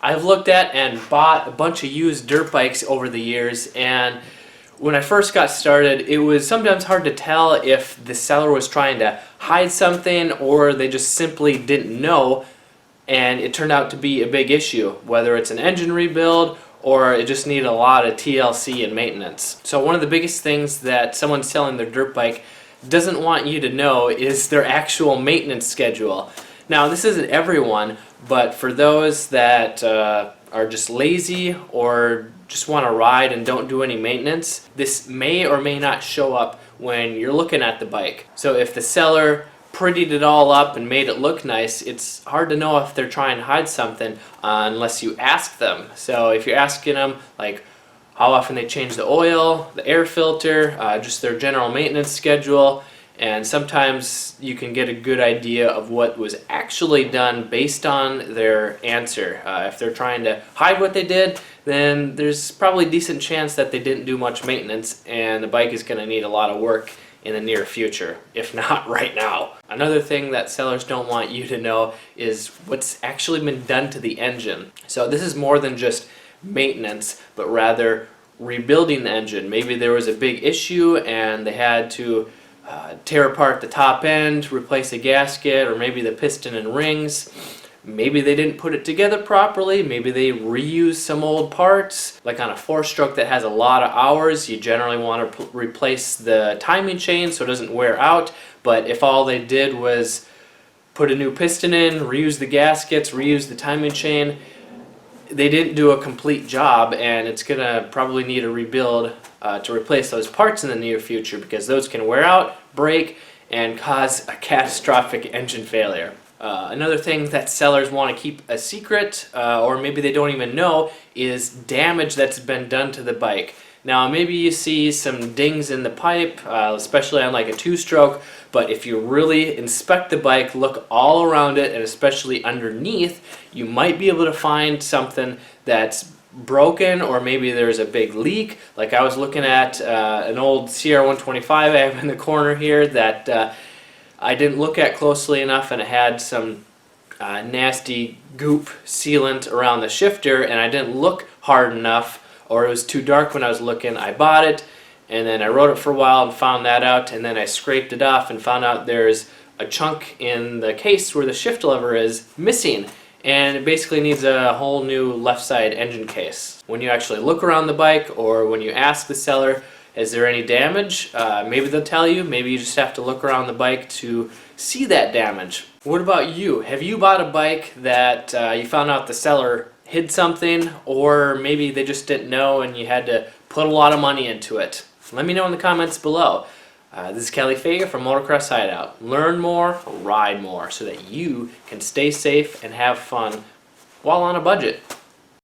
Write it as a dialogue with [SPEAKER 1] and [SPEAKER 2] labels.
[SPEAKER 1] I've looked at and bought a bunch of used dirt bikes over the years, and when I first got started, it was sometimes hard to tell if the seller was trying to hide something or they just simply didn't know, and it turned out to be a big issue, whether it's an engine rebuild or it just needed a lot of TLC and maintenance. So one of the biggest things that someone selling their dirt bike doesn't want you to know is their actual maintenance schedule. Now, this isn't everyone, but for those that are just lazy or just want to ride and don't do any maintenance, this may or may not show up when you're looking at the bike. So if the seller prettied it all up and made it look nice, it's hard to know if they're trying to hide something unless you ask them. So if you're asking them like how often they change the oil, the air filter, just their general maintenance schedule, and sometimes you can get a good idea of what was actually done based on their answer. If they're trying to hide what they did, then there's probably a decent chance that they didn't do much maintenance and the bike is going to need a lot of work in the near future, if not right now. Another thing that sellers don't want you to know is what's actually been done to the engine. So this is more than just maintenance, but rather rebuilding the engine. Maybe there was a big issue and they had to tear apart the top end, replace a gasket, or maybe the piston and rings. Maybe they didn't put it together properly. Maybe they reused some old parts. Like on a 4-stroke that has a lot of hours, you generally want to replace the timing chain so it doesn't wear out. But if all they did was put a new piston in, reuse the gaskets, reuse the timing chain, they didn't do a complete job, and it's going to probably need a rebuild to replace those parts in the near future, because those can wear out, break, and cause a catastrophic engine failure. Another thing that sellers want to keep a secret, or maybe they don't even know, is damage that's been done to the bike. Now maybe you see some dings in the pipe, especially on like a 2-stroke, but if you really inspect the bike, look all around it, and especially underneath, you might be able to find something that's broken, or maybe there's a big leak. Like I was looking at an old CR125 I have in the corner here that I didn't look at closely enough, and it had some nasty goop sealant around the shifter, and I didn't look hard enough, or it was too dark when I was looking. I bought it, and then I rode it for a while and found that out, and then I scraped it off and found out there's a chunk in the case where the shift lever is missing, and it basically needs a whole new left side engine case. When you actually look around the bike, or when you ask the seller, is there any damage? Maybe they'll tell you. Maybe you just have to look around the bike to see that damage. What about you? Have you bought a bike that you found out the seller hid something, or maybe they just didn't know and you had to put a lot of money into it? Let me know in the comments below. This is Kelly Fager from Motocross Hideout. Learn more, ride more, so that you can stay safe and have fun while on a budget.